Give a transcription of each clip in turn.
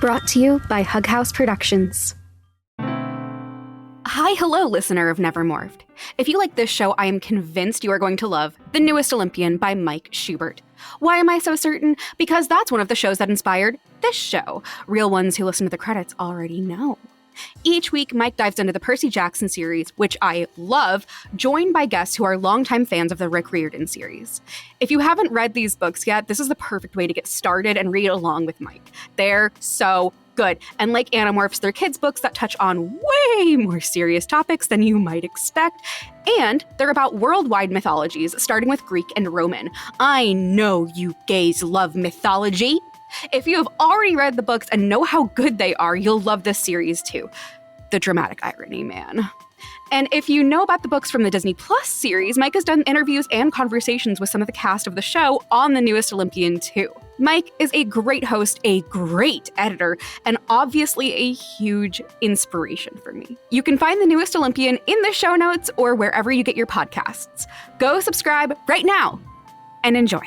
Brought to you by Hug House Productions. Hi, hello, listener of Never Morphed. If you like this show, I am convinced you are going to love The Newest Olympian by Mike Schubert. Why am I so certain? Because that's one of the shows that inspired this show. Real ones who listen to the credits already know. Each week, Mike dives into the Percy Jackson series, which I love, joined by guests who are longtime fans of the Rick Riordan series. If you haven't read these books yet, this is the perfect way to get started and read along with Mike. They're so good. And like Animorphs, they're kids' books that touch on way more serious topics than you might expect. And they're about worldwide mythologies, starting with Greek and Roman. I know you gays love mythology. If you have already read the books and know how good they are, you'll love this series too. The dramatic irony, man. And if you know about the books from the Disney Plus series, Mike has done interviews and conversations with some of the cast of the show on The Newest Olympian too. Mike is a great host, a great editor, and obviously a huge inspiration for me. You can find The Newest Olympian in the show notes or wherever you get your podcasts. Go subscribe right now and enjoy.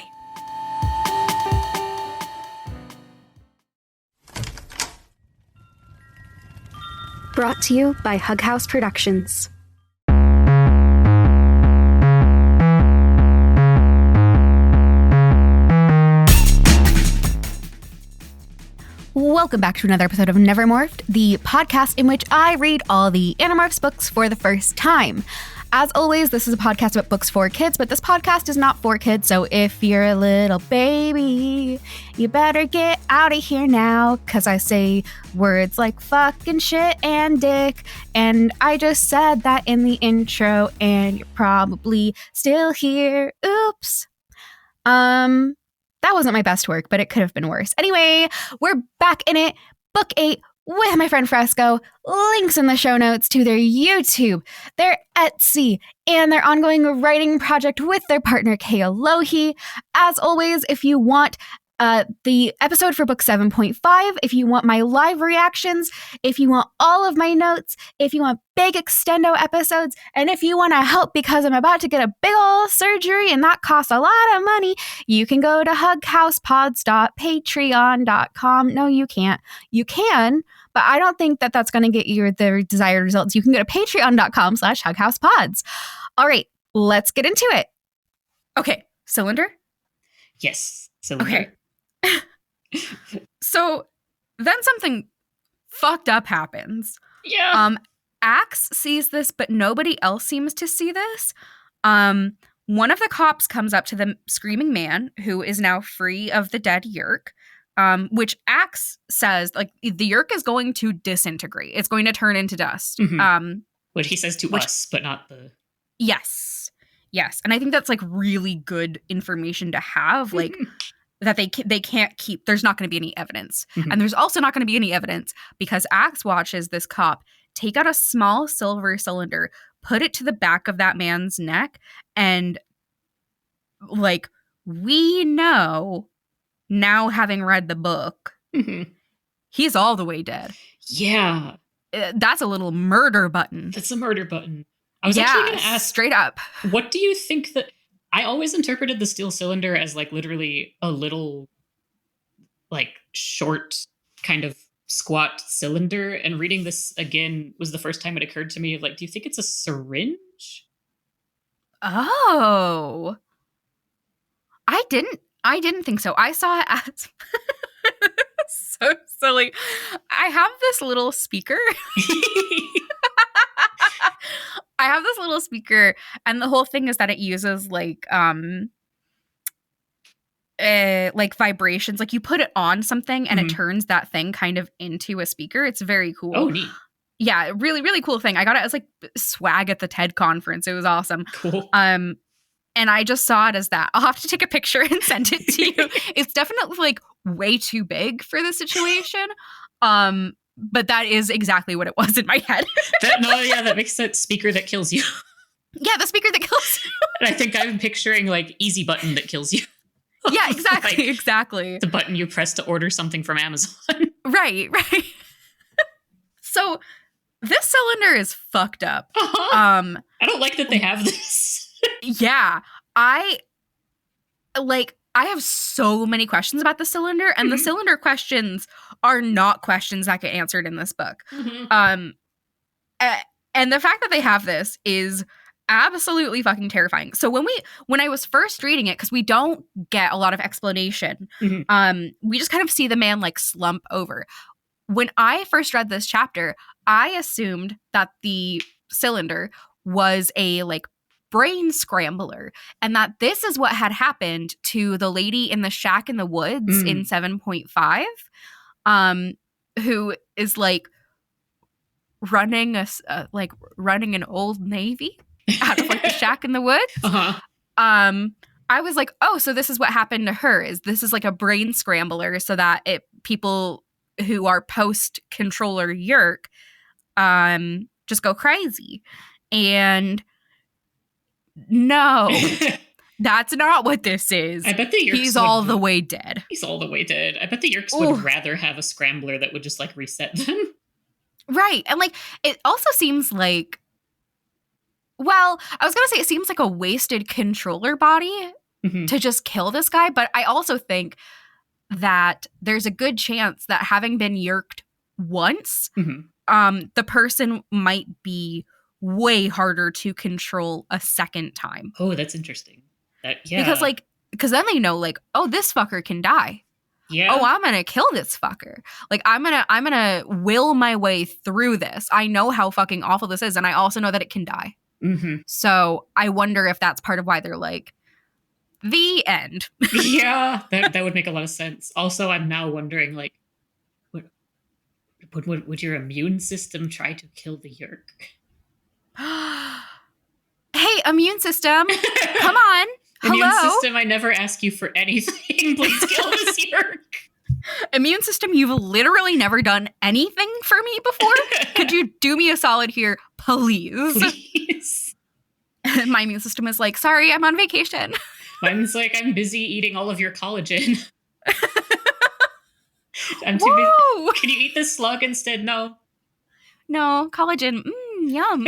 Brought to you by Hug House Productions. Welcome back to another episode of Never Morphed, the podcast in which I read all the Animorphs books for the first time. As always, this is a podcast about books for kids, but this podcast is not for kids, so if you're a little baby, you better get out of here now, because I say words like fucking shit and dick, and I just said that in the intro, and you're probably still here. Oops. That wasn't my best work, but it could have been worse. Anyway, we're back in it. Book 8 with my friend Fresco. Links in the show notes to their YouTube, their Etsy, and their ongoing writing project with their partner, Kaya Lohi. As always, if you want the episode for book 7.5, if you want my live reactions, if you want all of my notes, if you want big extendo episodes, and if you want to help because I'm about to get a big ol' surgery and that costs a lot of money, you can go to hughousepods.patreon.com. No, you can't. You can, but I don't think that that's going to get you the desired results. You can go to patreon.com/hughousepods. All right, let's get into it. Okay, Cylinder? Yes, Cylinder. Okay. So then something fucked up happens. Yeah. Axe sees this, but nobody else seems to see this. One of the cops comes up to the screaming man, who is now free of the dead Yerk, which Axe says, like, the Yerk is going to disintegrate. It's going to turn into dust. Mm-hmm. What he says to us, but not the... Yes. And I think that's, like, really good information to have, like... that they can't keep, there's not going to be any evidence. Mm-hmm. And there's also not going to be any evidence because Axe watches this cop take out a small silver cylinder, put it to the back of that man's neck, and, like, we know, now having read the book, he's all the way dead. Yeah. That's a little murder button. That's a murder button. I was actually going to ask, straight up, what do you think that... I always interpreted the steel cylinder as, like, literally a little, like, short, kind of squat cylinder. And reading this again was the first time it occurred to me of, like, do you think it's a syringe? Oh. I didn't think so. I saw it as... so silly. I have this little speaker. I have this little speaker, and the whole thing is that it uses like vibrations. Like you put it on something and it turns that thing kind of into a speaker. It's very cool. Oh, neat. Yeah, really, really cool thing. I got it as like swag at the TED conference. It was awesome. Cool. And I just saw it as that. I'll have to take a picture and send it to you. It's definitely like way too big for the situation. But that is exactly what it was in my head. That makes sense. Speaker that kills you. Yeah, the speaker that kills you. And I think I'm picturing like easy button that kills you. Yeah, exactly, like, exactly. The button you press to order something from Amazon. Right. So this cylinder is fucked up. I don't like that they have this. Yeah, I like I have so many questions about the cylinder, and the cylinder questions are not questions that get answered in this book. And the fact that they have this is absolutely fucking terrifying. So when I was first reading it, because we don't get a lot of explanation, we just kind of see the man like slump over. When I first read this chapter, I assumed that the cylinder was a like brain scrambler, and that this is what had happened to the lady in the shack in the woods in 7.5, who is like running running an Old Navy out of like the shack in the woods. I was like, oh, so this is what happened to her. This is like a brain scrambler, so that people who are post controller Yerk just go crazy. And no, that's not what this is. I bet the Yerks He's all the way dead. He's all the way dead. I bet the Yerks would rather have a scrambler that would just like reset them. Right. And like, it also seems like, well, I was going to say it seems like a wasted controller body to just kill this guy. But I also think that there's a good chance that having been yerked once, the person might be way harder to control a second time. Oh, that's interesting. Because then they know like, oh, this fucker can die. Yeah. Oh, I'm gonna kill this fucker. Like I'm gonna will my way through this. I know how fucking awful this is, and I also know that it can die. So I wonder if that's part of why they're like, the end. Yeah, that would make a lot of sense. Also, I'm now wondering like, would your immune system try to kill the Yerk? Hey, immune system, come on. Immune Hello? system, I never ask you for anything. Please kill this Yerk. Immune system, you've literally never done anything for me before. Could you do me a solid here, please? Please. My immune system is like, sorry, I'm on vacation. Mine's like, I'm busy eating all of your collagen. I'm too busy. Can you eat this slug instead? No. No, collagen. Yum.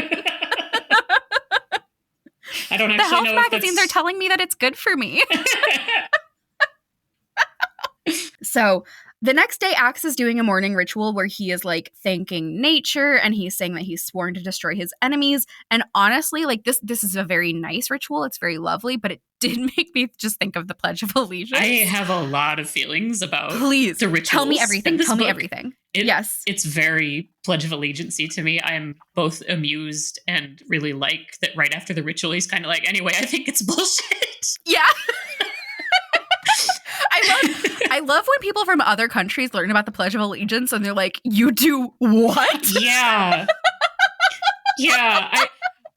I don't actually know. The health if magazines are telling me that it's good for me. So the next day, Axe is doing a morning ritual where he is like thanking nature, and he's saying that he's sworn to destroy his enemies. And honestly, like this is a very nice ritual. It's very lovely, but it did make me just think of the Pledge of Allegiance. I have a lot of feelings about Please, the rituals. tell me everything. Tell me book. everything. Yes. It's very Pledge of Allegiance-y to me. I am both amused and really like that right after the ritual, he's kind of like, anyway, I think it's bullshit. Yeah. I love when people from other countries learn about the Pledge of Allegiance and they're like, you do what? Yeah. Yeah.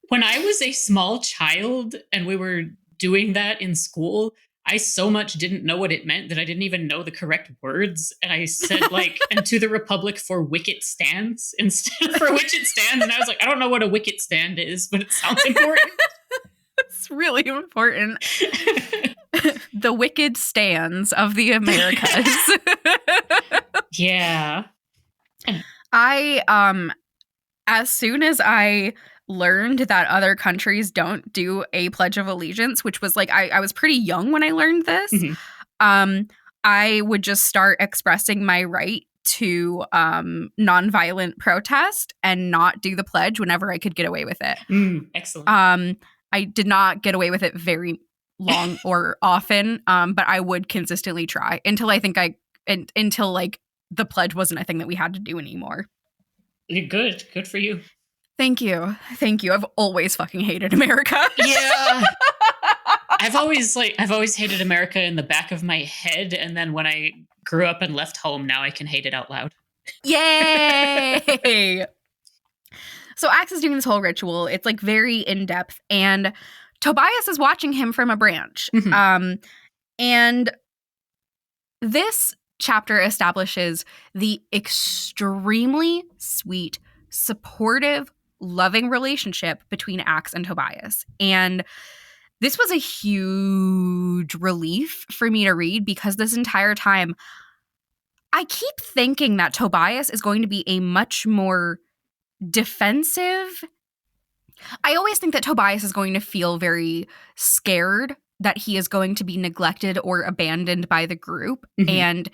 When I was a small child and we were doing that in school, I so much didn't know what it meant that I didn't even know the correct words. And I said like, and to the Republic for wicket stands instead for which it stands. And I was like, I don't know what a wicket stand is, but it sounds important. It's really important. The wicked stands of the Americas. Yeah. As soon as I learned that other countries don't do a Pledge of Allegiance, which was like, I was pretty young when I learned this, I would just start expressing my right to nonviolent protest and not do the pledge whenever I could get away with it. Excellent. I did not get away with it very long or often, but I would consistently try until until like the pledge wasn't a thing that we had to do anymore. Good for you. Thank you. I've always fucking hated America. Yeah. I've always hated America in the back of my head, and then when I grew up and left home, now I can hate it out loud. Yay! So Axe is doing this whole ritual. It's like very in-depth, and Tobias is watching him from a branch. And this chapter establishes the extremely sweet, supportive, loving relationship between Axe and Tobias. And this was a huge relief for me to read, because this entire time I keep thinking that Tobias is going to be a much more defensive. I always think that Tobias is going to feel very scared that he is going to be neglected or abandoned by the group, Mhm. and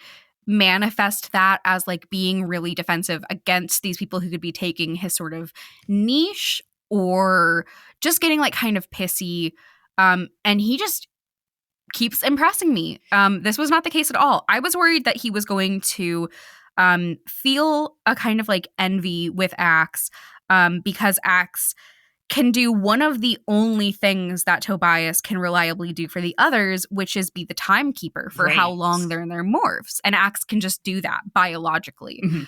manifest that as like being really defensive against these people who could be taking his sort of niche, or just getting like kind of pissy. And he just keeps impressing me. This was not the case at all. I was worried that he was going to feel a kind of like envy with Axe, because Axe can do one of the only things that Tobias can reliably do for the others, which is be the timekeeper for how Right. long they're in their morphs. And Axe can just do that biologically. Mhm.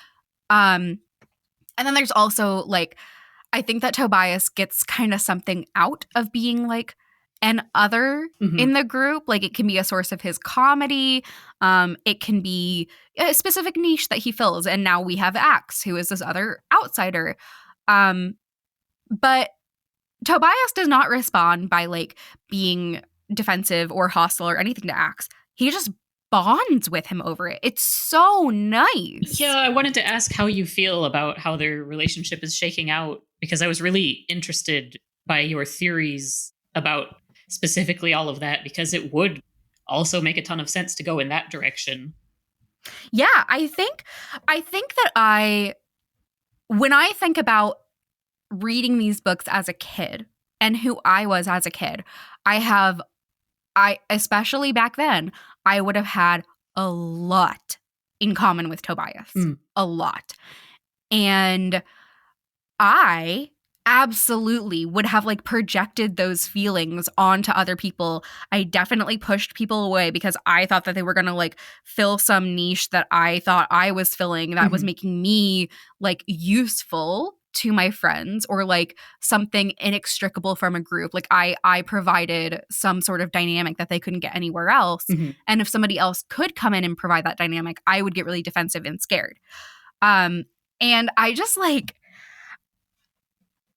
And then there's also like, I think that Tobias gets kind of something out of being like an other Mhm. in the group. Like it can be a source of his comedy. It can be a specific niche that he fills. And now we have Axe, who is this other outsider. But Tobias does not respond by like being defensive or hostile or anything to Axe. He just bonds with him over it. It's so nice. Yeah, I wanted to ask how you feel about how their relationship is shaking out, because I was really interested by your theories about specifically all of that, because it would also make a ton of sense to go in that direction. Yeah, I think that when I think about reading these books as a kid and who I was as a kid, I especially back then, I would have had a lot in common with Tobias. A lot. And I absolutely would have like projected those feelings onto other people. I definitely pushed people away because I thought that they were going to like fill some niche that I thought I was filling that was making me like useful to my friends, or like something inextricable from a group. Like I provided some sort of dynamic that they couldn't get anywhere else. And if somebody else could come in and provide that dynamic, I would get really defensive and scared. And I just like,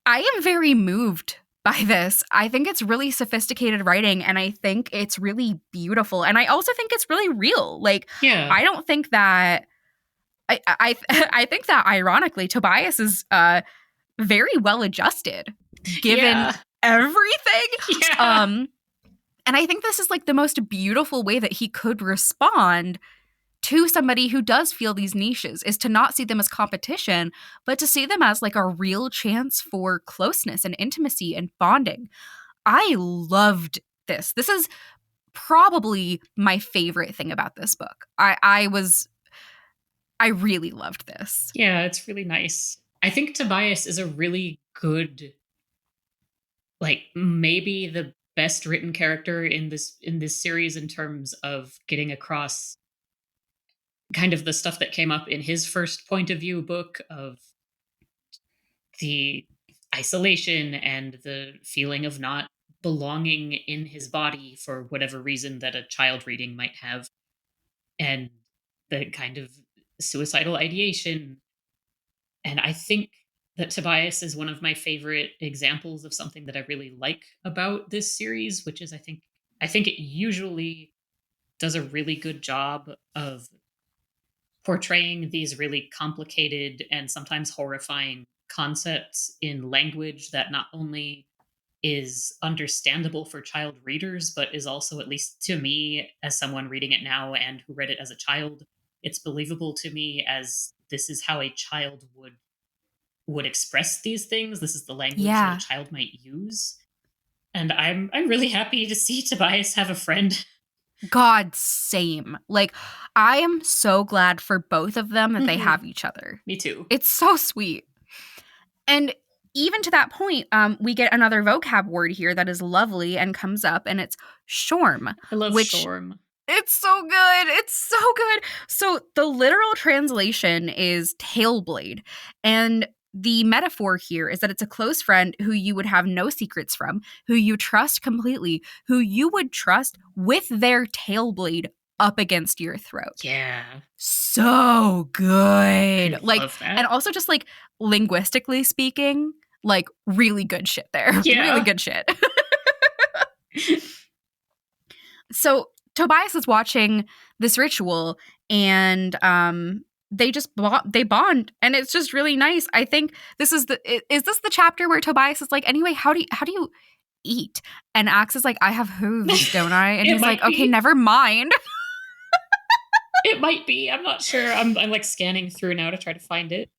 I am very moved by this. I think it's really sophisticated writing, and I think it's really beautiful. And I also think it's really real. Like, Yeah. I don't think that I think that ironically, Tobias is very well adjusted given everything. Yeah. And I think this is like the most beautiful way that he could respond to somebody who does feel these niches, is to not see them as competition, but to see them as like a real chance for closeness and intimacy and bonding. I loved this. This is probably my favorite thing about this book. I really loved this. Yeah, it's really nice. I think Tobias is a really good, like maybe the best written character in this series, in terms of getting across kind of the stuff that came up in his first point of view book of the isolation and the feeling of not belonging in his body for whatever reason that a child reading might have, and the kind of suicidal ideation. And I think that Tobias is one of my favorite examples of something that I really like about this series, which is I think it usually does a really good job of portraying these really complicated and sometimes horrifying concepts in language that not only is understandable for child readers, but is also, at least to me, as someone reading it now and who read it as a child, it's believable to me as this is how a child would express these things. This is the language that a child might use. And I'm really happy to see Tobias have a friend. God, same. Like, I am so glad for both of them that they have each other. Me too. It's so sweet. And even to that point, we get another vocab word here that is lovely and comes up, and it's shorm. I love shorm. It's so good. It's so good. So the literal translation is tailblade. And the metaphor here is that it's a close friend who you would have no secrets from, who you trust completely, who you would trust with their tailblade up against your throat. Yeah. So good. I Like, love that. and also just like linguistically speaking, like really good shit there. Yeah. Really good shit. So Tobias is watching this ritual, and they bond, and it's just really nice. I think this is this the chapter where Tobias is like, anyway, how do you eat. And Axe is like, I have hooves, don't I? And he's like, might okay, be. never mind. It might be. I'm not sure. I'm like scanning through now to try to find it.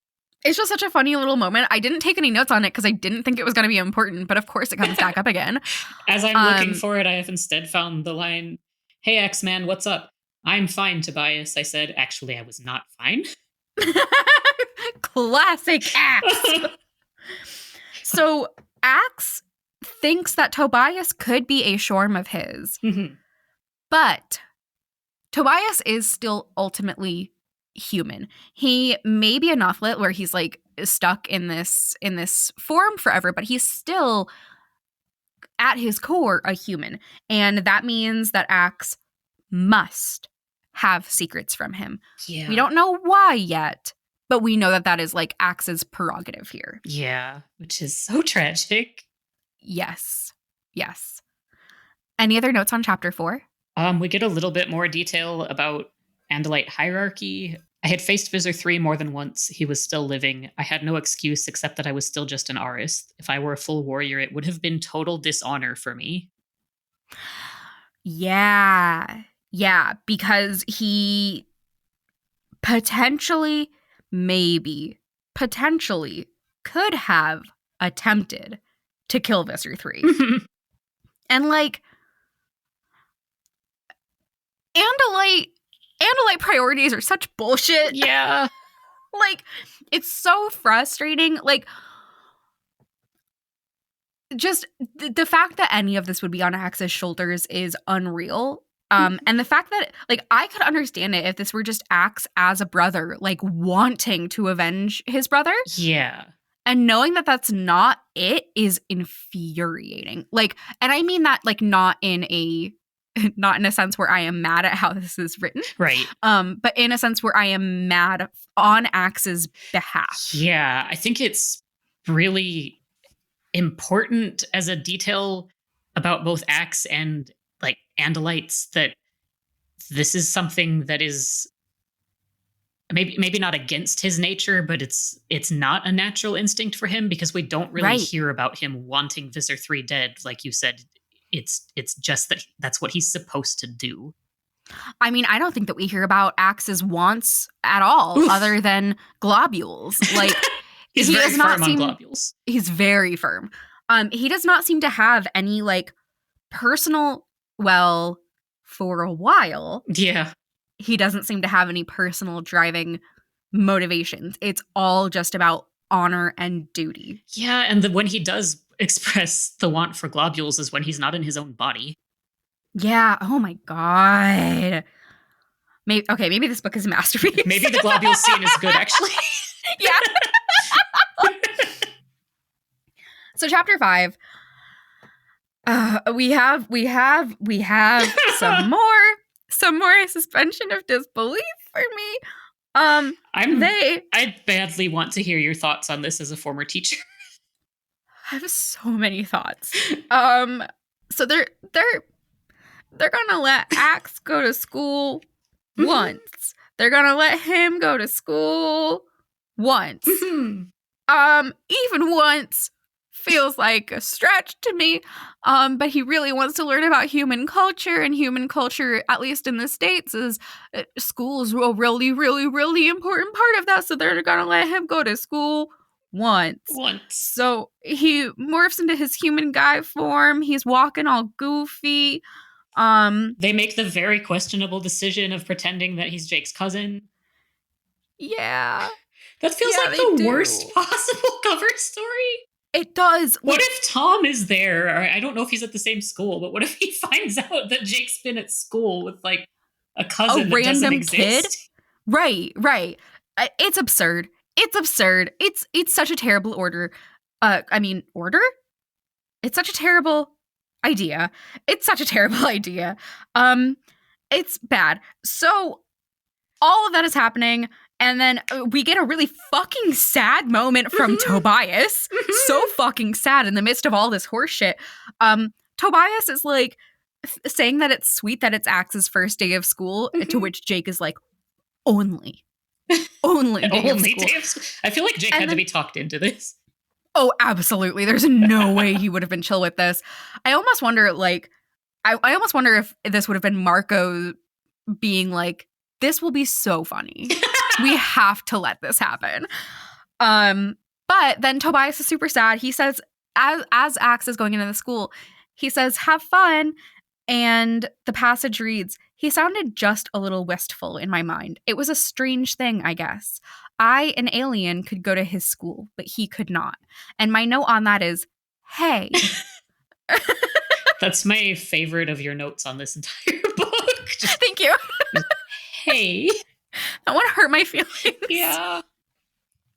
It's just such a funny little moment. I didn't take any notes on it because I didn't think it was going to be important, but of course it comes back up again. As I'm looking for it, I have instead found the line, "Hey, X-Man, what's up? I'm fine, Tobias," I said. Actually, I was not fine. Classic Axe. So Axe thinks that Tobias could be a shorm of his, but Tobias is still ultimately human. He may be a Nothlit where he's like stuck in this form forever, but he's still at his core a human. And that means that Axe must have secrets from him. Yeah. We don't know why yet, but we know that that is like Axe's prerogative here. Yeah, which is so tragic. Yes. Yes. Any other notes on chapter 4? We get a little bit more detail about Andalite hierarchy. I had faced Visor 3 more than once. He was still living. I had no excuse except that I was still just an Arist. If I were a full warrior, it would have been total dishonor for me. Yeah. Yeah, because he potentially could have attempted to kill Visor 3. And like Andalite priorities are such bullshit. Yeah. Like, it's so frustrating. Like, just the fact that any of this would be on Axe's shoulders is unreal. And the fact that, like, I could understand it if this were just Axe as a brother, like, wanting to avenge his brother. Yeah. And knowing that that's not it is infuriating. Like, and I mean that, like, not in a sense where I am mad at how this is written. Right. But in a sense where I am mad on Axe's behalf. Yeah, I think it's really important as a detail about both Axe and like Andalites that this is something that is maybe not against his nature, but it's not a natural instinct for him because we don't really hear about him wanting Visor 3 dead. Like you said, it's just that that's what he's supposed to do. I mean, I don't think that we hear about Axe's wants at all, other than globules. Like he's very firm on globules. He's very firm. He does not seem to have any like personal. Well, for a while, yeah, he doesn't seem to have any personal driving motivations. It's all just about honor and duty. Yeah, and when he does express the want for globules is when he's not in his own body. Yeah. Oh my god. Maybe this book is a masterpiece. Maybe the globule scene is good, actually. Yeah. So chapter 5. We have some more suspension of disbelief for me. I badly want to hear your thoughts on this as a former teacher. I have so many thoughts. So they're gonna let Axe go to school once. They're gonna let him go to school once. Even once feels like a stretch to me. But he really wants to learn about human culture, and human culture, at least in the States, is school is a really, really, really important part of that. So they're gonna let him go to school once. So he morphs into his human guy form. He's walking all goofy. They make the very questionable decision of pretending that he's Jake's cousin. Yeah. That feels like the worst possible cover story. It does. What if Tom is there? Or I don't know if he's at the same school, but what if he finds out that Jake's been at school with like a cousin that doesn't exist? Kid? Right. It's absurd. It's such a terrible order. Order? It's such a terrible idea. It's bad. So all of that is happening. And then we get a really fucking sad moment from Tobias. So fucking sad in the midst of all this horse shit. Tobias is like saying that it's sweet that it's Axe's first day of school, to which Jake is like, only day of school. I feel like Jake had to be talked into this. Oh, absolutely. There's no way he would have been chill with this. I almost wonder, like, I almost wonder if this would have been Marco being like, this will be so funny. We have to let this happen. But then Tobias is super sad. He says, as Axe is going into the school, he says, have fun. And the passage reads, he sounded just a little wistful in my mind. It was a strange thing, I guess. I, an alien, could go to his school, but he could not. And my note on that is, hey. That's my favorite of your notes on this entire book. Thank you. Hey. That one hurt my feelings. Yeah.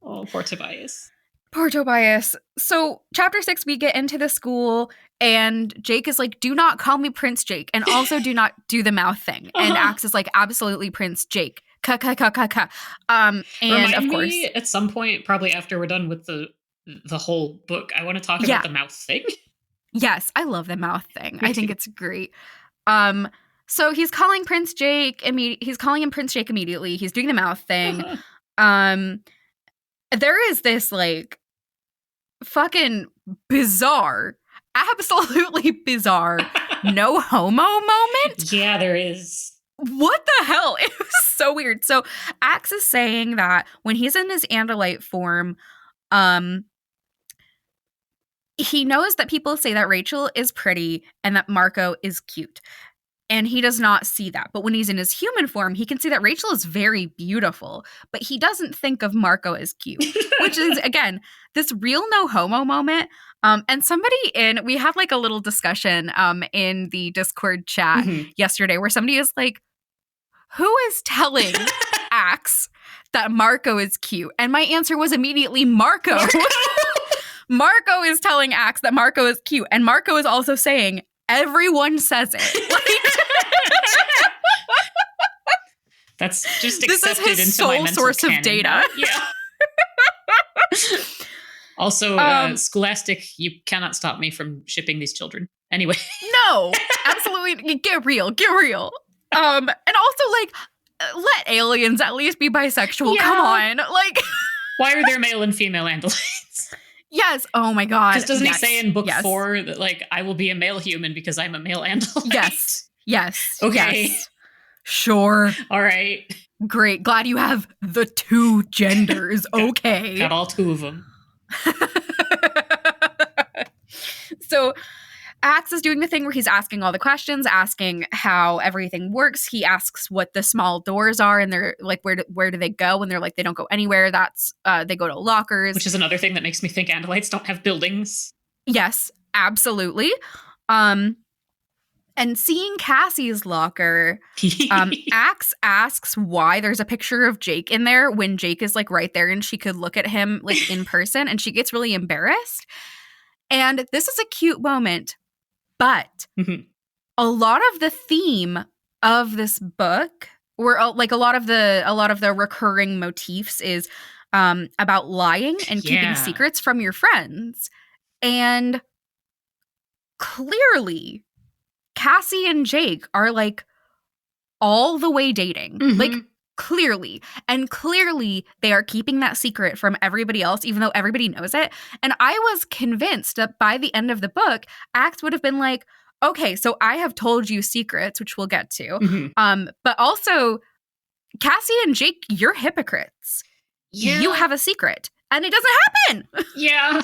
Oh, poor Tobias. Poor Tobias. So, chapter 6, we get into the school, and Jake is like, do not call me Prince Jake, and also do not do the mouth thing. And Axe is like, absolutely, Prince Jake. Ka. And Remind of course, me at some point, probably after we're done with the whole book, I want to talk about the mouth thing. Yes, I love the mouth thing. I think it's great. So he's calling Prince Jake. He's calling him Prince Jake immediately. He's doing the mouth thing. There is this like fucking bizarre, absolutely bizarre, no homo moment. Yeah, there is. What the hell? It was so weird. So Axe is saying that when he's in his Andalite form, he knows that people say that Rachel is pretty and that Marco is cute. And he does not see that. But when he's in his human form, he can see that Rachel is very beautiful. But he doesn't think of Marco as cute, which is, again, this real no homo moment. And we had like a little discussion in the Discord chat yesterday where somebody is like, who is telling Axe that Marco is cute? And my answer was immediately Marco. Marco is telling Axe that Marco is cute. And Marco is also saying, everyone says it. That's just this accepted is his into my sole mental source canon. of data. Yeah. Also, Scholastic, you cannot stop me from shipping these children. Anyway. No, absolutely. Get real. And also, like, let aliens at least be bisexual. Yeah. Come on. Like, why are there male and female Andalites? Yes. Oh my God. Because doesn't he say in book 4 that, like, I will be a male human because I'm a male Andalite? Yes. Okay. Yes. Sure. All right. Great. Glad you have the 2 genders. Okay. Got all 2 of them. So Axe is doing the thing where he's asking all the questions, asking how everything works. He asks what the small doors are, and they're like, where do they go? And they're like, they don't go anywhere. That's they go to lockers. Which is another thing that makes me think Andalites don't have buildings. Yes, absolutely. And seeing Cassie's locker, Axe asks why there's a picture of Jake in there when Jake is like right there and she could look at him like in person, and she gets really embarrassed. And this is a cute moment, but a lot of the theme of this book, or like a lot of the recurring motifs, is about lying and keeping secrets from your friends. And clearly, Cassie and Jake are like all the way dating. Like, clearly. And clearly they are keeping that secret from everybody else, even though everybody knows it. And I was convinced that by the end of the book, Axe would have been like, okay, so I have told you secrets, which we'll get to. But also, Cassie and Jake, you're hypocrites. Yeah. You have a secret. And it doesn't happen. Yeah.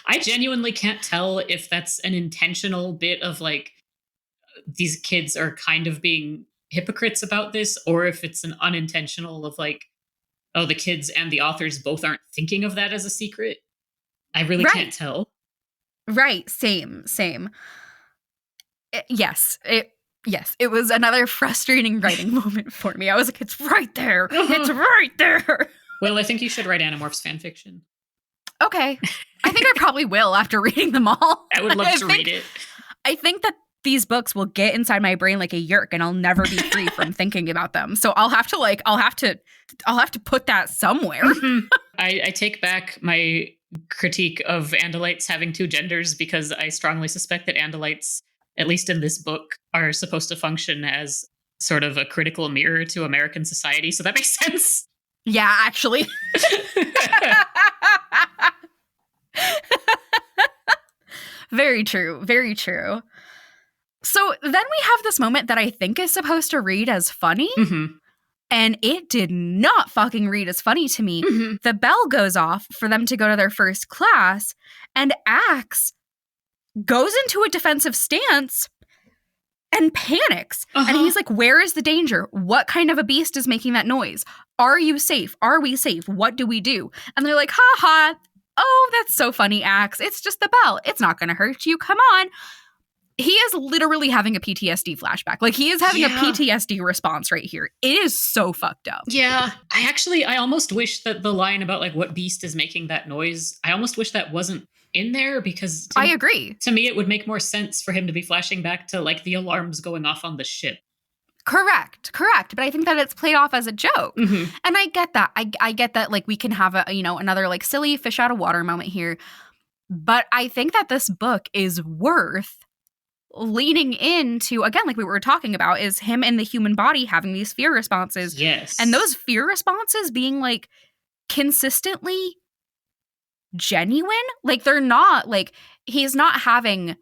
I genuinely can't tell if that's an intentional bit of like, these kids are kind of being hypocrites about this, or if it's an unintentional of like, oh, the kids and the authors both aren't thinking of that as a secret. I really can't tell. Right. Same. Yes. It was another frustrating writing moment for me. I was like, it's right there. It's right there. Well, I think you should write Animorphs fan fiction. Okay. I think I probably will after reading them all. I would love to read it. I think that these books will get inside my brain like a yerk, and I'll never be free from thinking about them. So I'll have to put that somewhere. I take back my critique of Andalites having 2 genders, because I strongly suspect that Andalites, at least in this book, are supposed to function as sort of a critical mirror to American society. So that makes sense. Yeah, actually. Very true. Very true. So then we have this moment that I think is supposed to read as funny. Mm-hmm. And it did not fucking read as funny to me. Mm-hmm. The bell goes off for them to go to their first class, and Axe goes into a defensive stance and panics. And he's like, where is the danger? What kind of a beast is making that noise? Are you safe? Are we safe? What do we do? And they're like, ha ha. Oh, that's so funny, Axe. It's just the bell. It's not going to hurt you. Come on. He is literally having a PTSD flashback. Like, he is having a PTSD response right here. It is so fucked up. Yeah. I almost wish that the line about like what beast is making that noise, I almost wish that wasn't in there, because I agree. To me, it would make more sense for him to be flashing back to like the alarms going off on the ship. Correct. But I think that it's played off as a joke. Mm-hmm. And I get that. I get that, like, we can have another like silly fish out of water moment here. But I think that this book is worth leaning into, again, like we were talking about, is him in the human body having these fear responses. Yes. And those fear responses being like consistently genuine. Like, they're not like, he's not having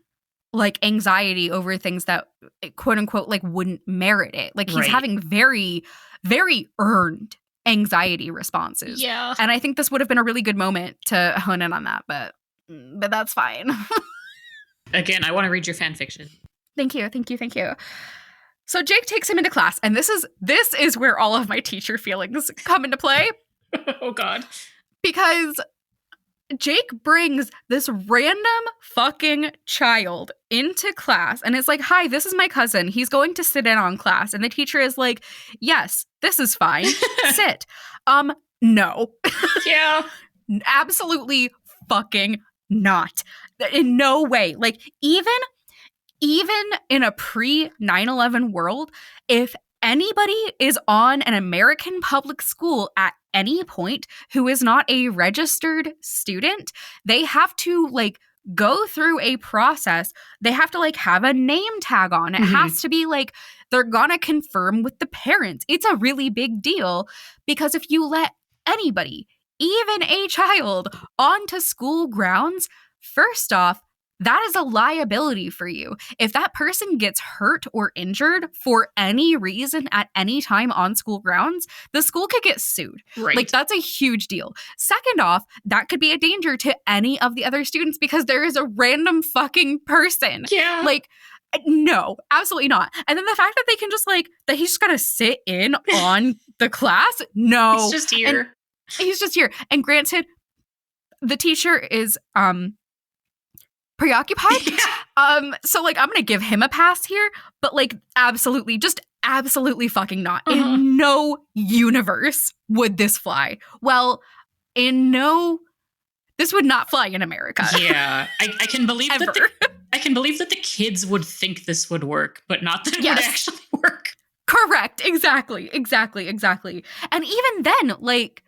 like anxiety over things that quote unquote like wouldn't merit it. Like, he's having very, very earned anxiety responses. Yeah. And I think this would have been a really good moment to hone in on that, but that's fine. Again, I want to read your fan fiction. Thank you. So Jake takes him into class, and this is where all of my teacher feelings come into play. Oh, God. Because Jake brings this random fucking child into class, and it's like, hi, this is my cousin. He's going to sit in on class. And the teacher is like, yes, this is fine. Sit. No. Yeah. Absolutely fucking not. In no way. Like, even in a pre 9/11 world, if anybody is on an American public school at any point who is not a registered student, they have to like go through a process. They have to like have a name tag on. It has to be like, they're gonna confirm with the parents. It's a really big deal, because if you let anybody, even a child, onto school grounds, first off, that is a liability for you. If that person gets hurt or injured for any reason at any time on school grounds, the school could get sued. Right. Like, that's a huge deal. Second off, that could be a danger to any of the other students, because there is a random fucking person. Yeah. Like, no, absolutely not. And then the fact that they can just like, that he's just gotta sit in on the class. No. He's just here. And he's just here. And granted, the teacher is preoccupied. So like, I'm gonna give him a pass here, but like, absolutely fucking not. In no universe would this fly. Well, this would not fly in America. Yeah. I can believe I can believe that the kids would think this would work, but not that it would actually work. Correct. Exactly. And even then, like,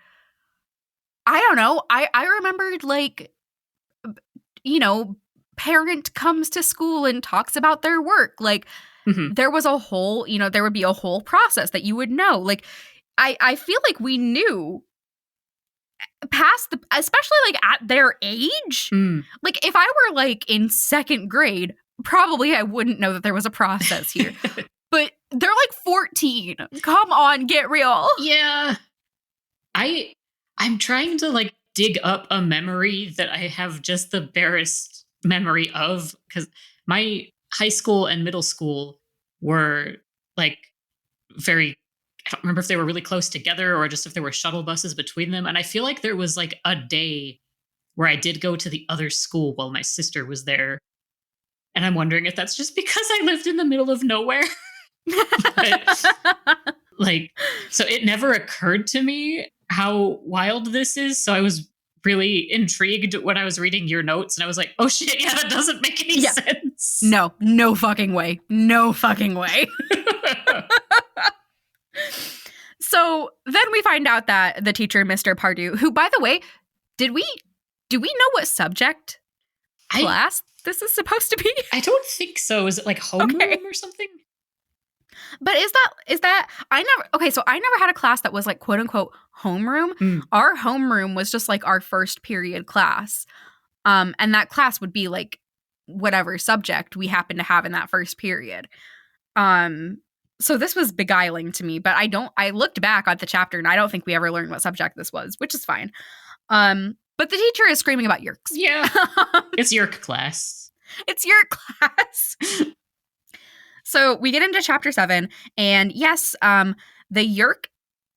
I don't know. I remembered, like, parent comes to school and talks about their work. Like, there was a whole, there would be a whole process that you would know. Like, I feel like we knew past especially like at their age. Like, if I were like in second grade, probably I wouldn't know that there was a process here. But they're like 14. Come on, get real. Yeah. I'm trying to like dig up a memory that I have just the barest memory of, because my high school and middle school were like very, I don't remember if they were really close together or just if there were shuttle buses between them. And I feel like there was like a day where I did go to the other school while my sister was there. And I'm wondering if that's just because I lived in the middle of nowhere. But, like, so it never occurred to me how wild this is. So I was really intrigued when I was reading your notes, and I was like, oh shit, yeah, that doesn't make any sense. No fucking way. So then we find out that the teacher, Mr. Pardue, who, by the way, do we know what subject class this is supposed to be? I don't think so. Is it like homeroom or something? But is that I never had a class that was like quote unquote homeroom. Our homeroom was just like our first period class. And that class would be like whatever subject we happen to have in that first period. So this was beguiling to me, but I looked back at the chapter and I don't think we ever learned what subject this was, which is fine. But the teacher is screaming about yerks. Yeah. It's yerk class. It's yerk class. So we get into chapter 7, and yes, the yerk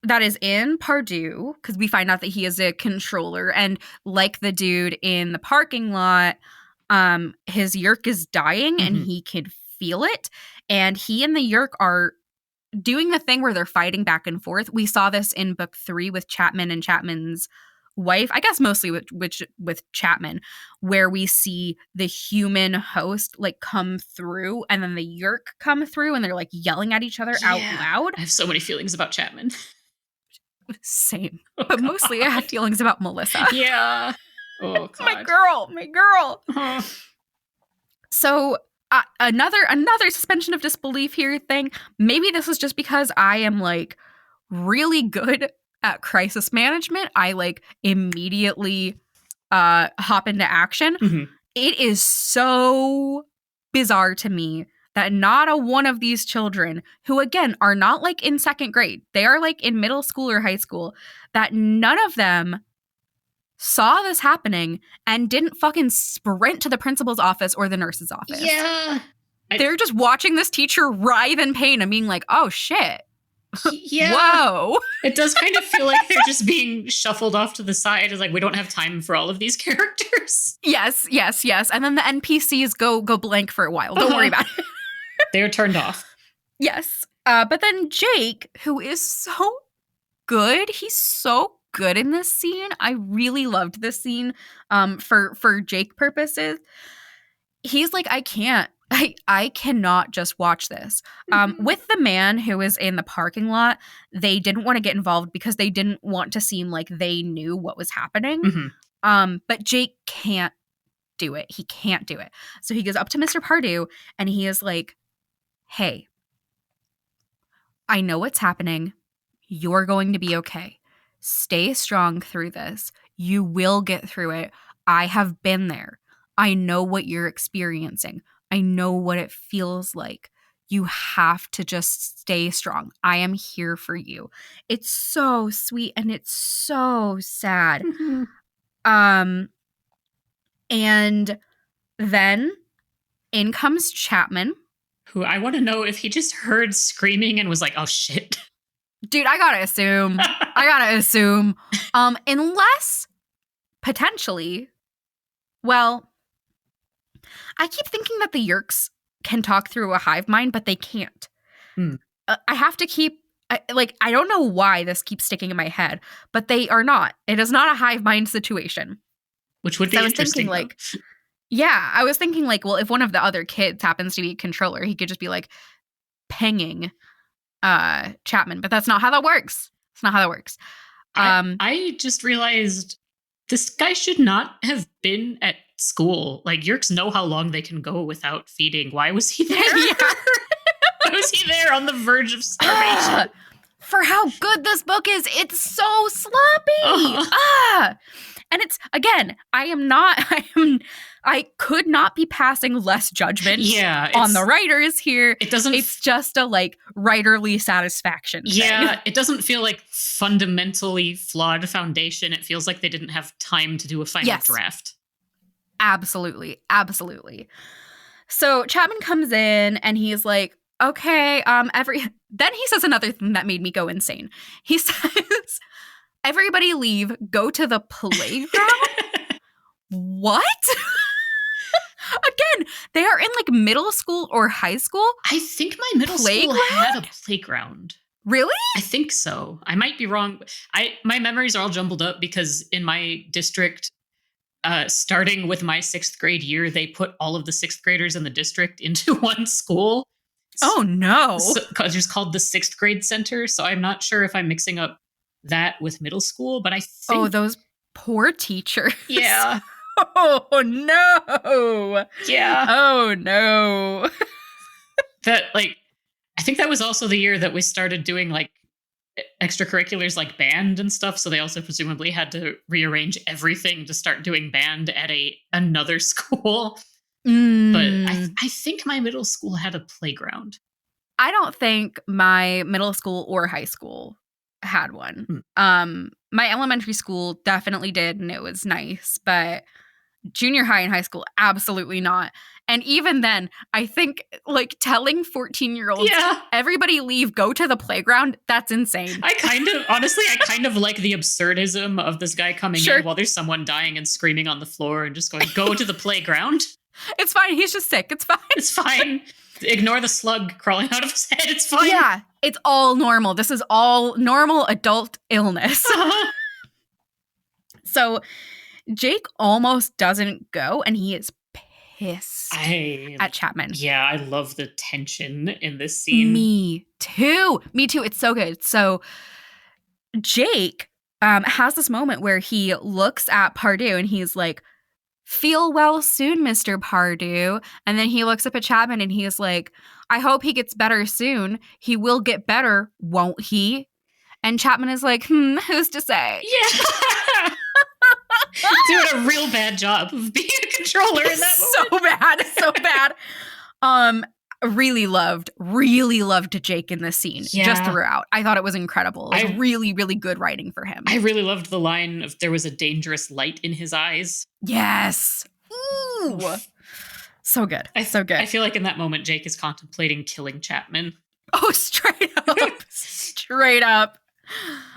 that is in Pardue, because we find out that he is a controller, and like the dude in the parking lot, his yerk is dying and he can feel it, and he and the yerk are doing the thing where they're fighting back and forth. We saw this in book 3 with Chapman and Chapman's wife, I guess mostly with Chapman, where we see the human host like come through and then the yerk come through and they're like yelling at each other out loud. I have so many feelings about Chapman. Same. But mostly I have feelings about Melissa. Yeah. Oh, God. My girl. Uh-huh. So another suspension of disbelief here thing. Maybe this is just because I am like really good at crisis management. I like immediately hop into action. It is so bizarre to me that not a one of these children, who again are not like in second grade, they are like in middle school or high school, that none of them saw this happening and didn't fucking sprint to the principal's office or the nurse's office. Yeah. They're just watching this teacher writhe in pain and being like, oh shit. Yeah. Whoa. It does kind of feel like they're just being shuffled off to the side. It's like, we don't have time for all of these characters. Yes. And then the NPCs go blank for a while. Don't worry about it. They're turned off. Yes. But then Jake, who is so good. He's so good in this scene. I really loved this scene for Jake purposes. He's like, I cannot just watch this. With the man who is in the parking lot, they didn't want to get involved because they didn't want to seem like they knew what was happening. But Jake can't do it. He can't do it. So he goes up to Mr. Pardue and he is like, hey, I know what's happening. You're going to be okay. Stay strong through this. You will get through it. I have been there. I know what you're experiencing. I know what it feels like. You have to just stay strong. I am here for you. It's so sweet and it's so sad. And then in comes Chapman. Who I want to know if he just heard screaming and was like, oh shit. Dude, I gotta assume. Unless potentially, well, I keep thinking that the Yerks can talk through a hive mind, but they can't. I have to keep, I don't know why this keeps sticking in my head, but they are not. It is not a hive mind situation. Which would be interesting. I was thinking like, well, if one of the other kids happens to be a controller, he could just be like pinging Chapman, but that's not how that works. It's not how that works. I just realized this guy should not have been at school. Like, Yerks know how long they can go without feeding. Why was he there? Why was he there on the verge of starvation? For how good this book is, it's so sloppy. And it's, again, I could not be passing less judgment on the writers here. It's just a writerly satisfaction thing. It doesn't feel like fundamentally flawed foundation. It feels like they didn't have time to do a final draft. Absolutely. So Chapman comes in and he's like, okay, then he says another thing that made me go insane. He says, everybody leave, go to the playground. What? Again, they are in middle school or high school. I think my middle school had a playground. Really? I think so. I might be wrong. My memories are all jumbled up because in my district, starting with my 6th grade year, they put all of the 6th graders in the district into one school. Oh, no. Because it's called the 6th grade center. So I'm not sure if I'm mixing up that with middle school, but I think... Oh, those poor teachers. Yeah. Oh, no. Yeah. Oh, no. I think that was also the year that we started doing extracurriculars like band and stuff. So they also presumably had to rearrange everything to start doing band at another school. But I think my middle school had a playground. I don't think my middle school or high school had one. My elementary school definitely did, and it was nice, but junior high and high school, absolutely not. And even then, I think like telling 14-year-olds, everybody leave, go to the playground, that's insane. I kind of like the absurdism of this guy coming in while there's someone dying and screaming on the floor and just going, go to the playground. It's fine. He's just sick. It's fine. It's fine. Ignore the slug crawling out of his head. It's fine. Yeah, it's all normal. This is all normal adult illness. So Jake almost doesn't go, and he is pissed at Chapman. Yeah, I love the tension in this scene. Me too. It's so good. So Jake has this moment where he looks at Pardue and he's like, feel well soon, Mr. Pardue. And then he looks up at Chapman and he's like, I hope he gets better soon. He will get better, won't he? And Chapman is like, who's to say? Yeah. Doing a real bad job of being a controller in that moment. So bad. Really loved Jake in this scene, just throughout. I thought it was incredible. It was really, really good writing for him. I really loved the line of there was a dangerous light in his eyes. Yes. Ooh. So good. So good. I feel like in that moment, Jake is contemplating killing Chapman. Oh, straight up. Straight up.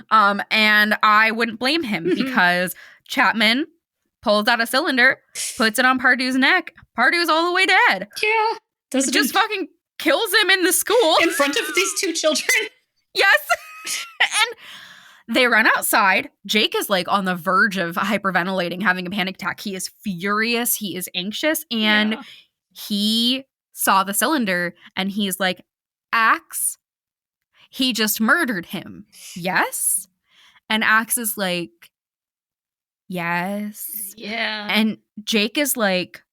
And I wouldn't blame him because Chapman pulls out a cylinder, puts it on Pardue's neck. Pardue's all the way dead. Yeah. Just fucking kills him in the school. In front of these two children. Yes. And they run outside. Jake is like on the verge of hyperventilating, having a panic attack. He is furious. He is anxious. And he saw the cylinder and he's like, Axe, he just murdered him. Yes? And Axe is like, yes. Yeah. And Jake is like,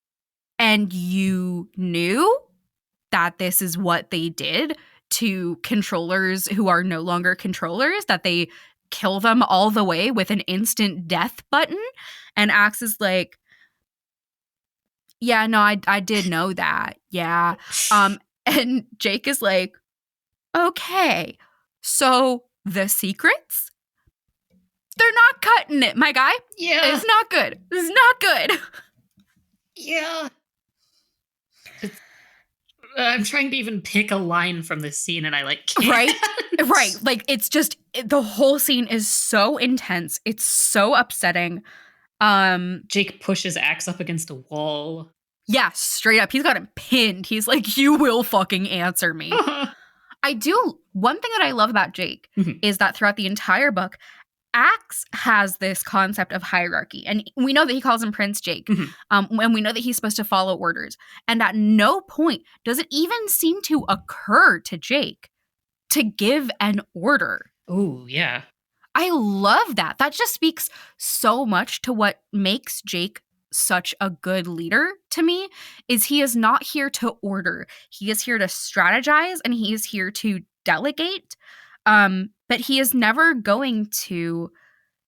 and you knew that this is what they did to controllers who are no longer controllers, that they kill them all the way with an instant death button? And Axe is like, yeah, no, I did know that. Yeah. And Jake is like, okay, so the secrets? They're not cutting it, my guy. Yeah. It's not good. It's not good. Yeah. I'm trying to even pick a line from this scene and I can't. Right. Like it's just, the whole scene is so intense. It's so upsetting. Jake pushes Axe up against a wall. Yeah, straight up. He's got him pinned. He's like, you will fucking answer me. One thing that I love about Jake is that throughout the entire book, Axe has this concept of hierarchy. And we know that he calls him Prince Jake. And we know that he's supposed to follow orders. And at no point does it even seem to occur to Jake to give an order. Oh, yeah. I love that. That just speaks so much to what makes Jake such a good leader to me, is he is not here to order. He is here to strategize and he is here to delegate. But he is never going to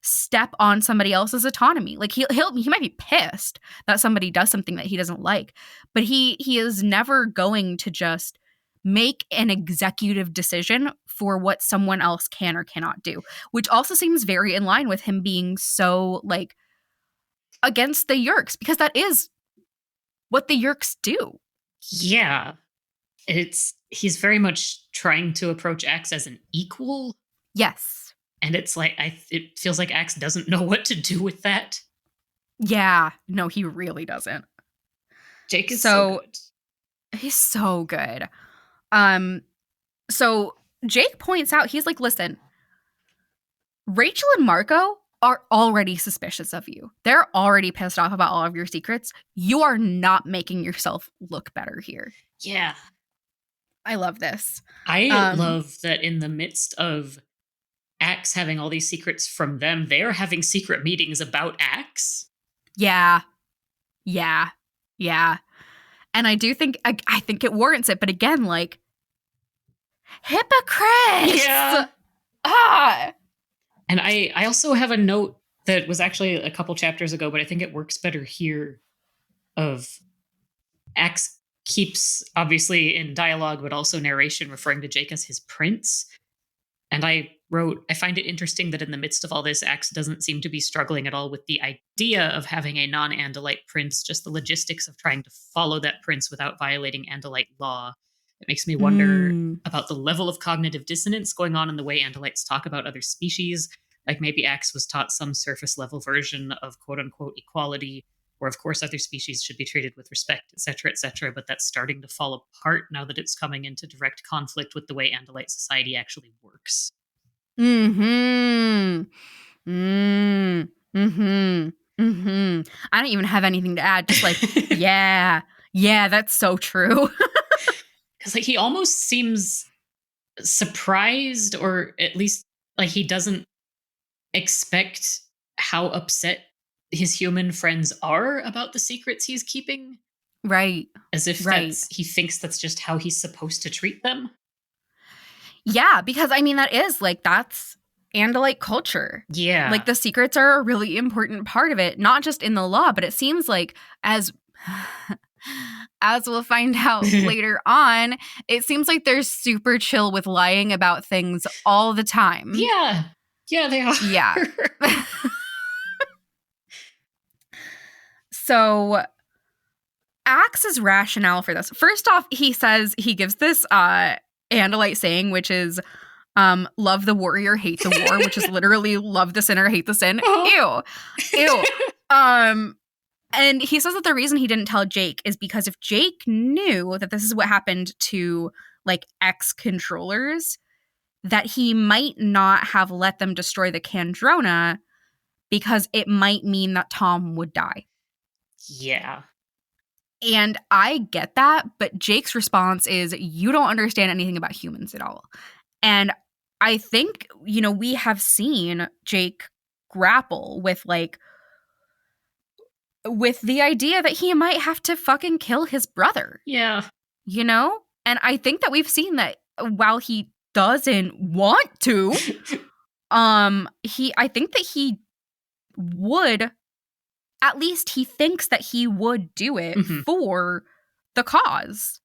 step on somebody else's autonomy. Like he might be pissed that somebody does something that he doesn't like, but he is never going to just make an executive decision for what someone else can or cannot do, which also seems very in line with him being so like against the Yeerks, because that is what the Yeerks do. Yeah. He's very much trying to approach Axe as an equal. Yes. And it's like, it feels like Axe doesn't know what to do with that. Yeah. No, he really doesn't. Jake is so good. He's so good. So Jake points out, he's like, listen, Rachel and Marco are already suspicious of you. They're already pissed off about all of your secrets. You are not making yourself look better here. Yeah. I love this. I love that in the midst of Axe having all these secrets from them, they're having secret meetings about Axe. Yeah. And I do think, I think it warrants it. But again, like, hypocrites! Yeah. And I also have a note that was actually a couple chapters ago, but I think it works better here, of Axe keeps, obviously in dialogue, but also narration, referring to Jake as his prince. And I wrote, I find it interesting that in the midst of all this, Axe doesn't seem to be struggling at all with the idea of having a non-Andalite prince, just the logistics of trying to follow that prince without violating Andalite law. It makes me wonder about the level of cognitive dissonance going on in the way Andalites talk about other species. Like maybe Axe was taught some surface level version of quote unquote equality, where of course other species should be treated with respect, et cetera, but that's starting to fall apart now that it's coming into direct conflict with the way Andalite society actually works. I don't even have anything to add. Just like, yeah, that's so true. Because like he almost seems surprised, or at least like he doesn't expect how upset his human friends are about the secrets he's keeping. Right. As if he thinks that's just how he's supposed to treat them. Yeah, because I mean, that's Andalite culture. Yeah. Like the secrets are a really important part of it, not just in the law, but it seems like as we'll find out later on, it seems like they're super chill with lying about things all the time. Yeah. Yeah, they are. Yeah. So Axe's rationale for this. First off, he gives this Andalite saying, which is love the warrior, hate the war, which is literally love the sinner, hate the sin. Ew. And he says that the reason he didn't tell Jake is because if Jake knew that this is what happened to like ex-controllers, that he might not have let them destroy the Kandrona because it might mean that Tom would die. Yeah. And I get that, but Jake's response is, you don't understand anything about humans at all. And I think, we have seen Jake grapple with the idea that he might have to fucking kill his brother. Yeah. And I think that we've seen that while he doesn't want to, I think that he would, at least he thinks that he would do it for the cause.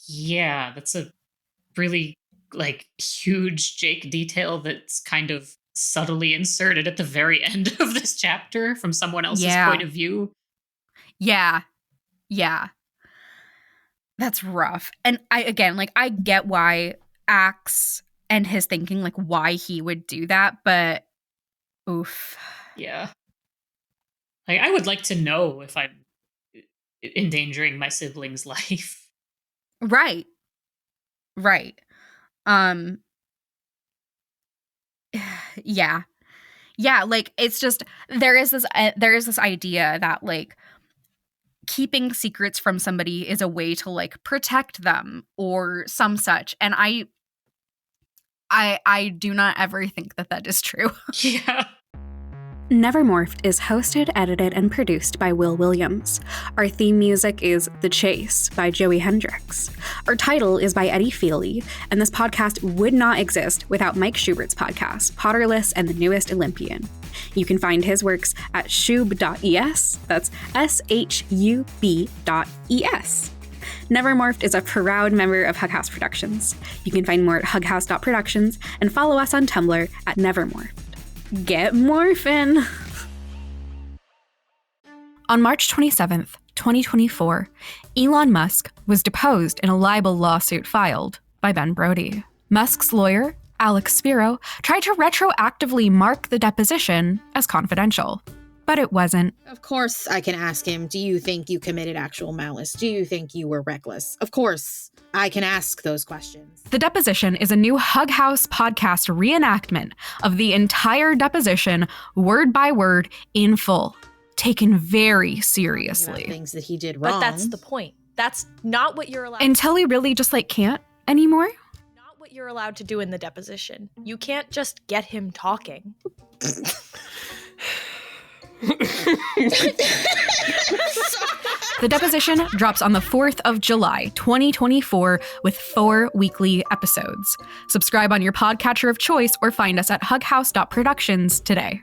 Yeah, that's a really huge Jake detail that's kind of subtly inserted at the very end of this chapter from someone else's point of view. Yeah. That's rough. And I get why Axe and his thinking, why he would do that, but oof. Yeah. I would like to know if I'm endangering my sibling's life. Right. Yeah. It's just there is this idea that keeping secrets from somebody is a way to protect them or some such, and I do not ever think that is true. Yeah. Nevermorphed is hosted, edited, and produced by Will Williams. Our theme music is The Chase by Joey Hendricks. Our title is by Eddie Feely, and this podcast would not exist without Mike Schubert's podcast, Potterless and the Newest Olympian. You can find his works at shub.es, that's shub.es. Nevermorphed is a proud member of Hug House Productions. You can find more at hughouse.productions and follow us on Tumblr at Nevermorphed. Get morphin'! On March 27th, 2024, Elon Musk was deposed in a libel lawsuit filed by Ben Brody. Musk's lawyer, Alex Spiro, tried to retroactively mark the deposition as confidential, but it wasn't. Of course I can ask him, do you think you committed actual malice? Do you think you were reckless? Of course I can ask those questions. The deposition is a new Hug House podcast reenactment of the entire deposition, word by word, in full, taken very seriously. Things that he did wrong. But that's the point. That's not what you're allowed Until he really just can't anymore? Not what you're allowed to do in the deposition. You can't just get him talking. The deposition drops on the 4th of July, 2024, with 4 weekly episodes. Subscribe on your podcatcher of choice or find us at hughouse.productions today.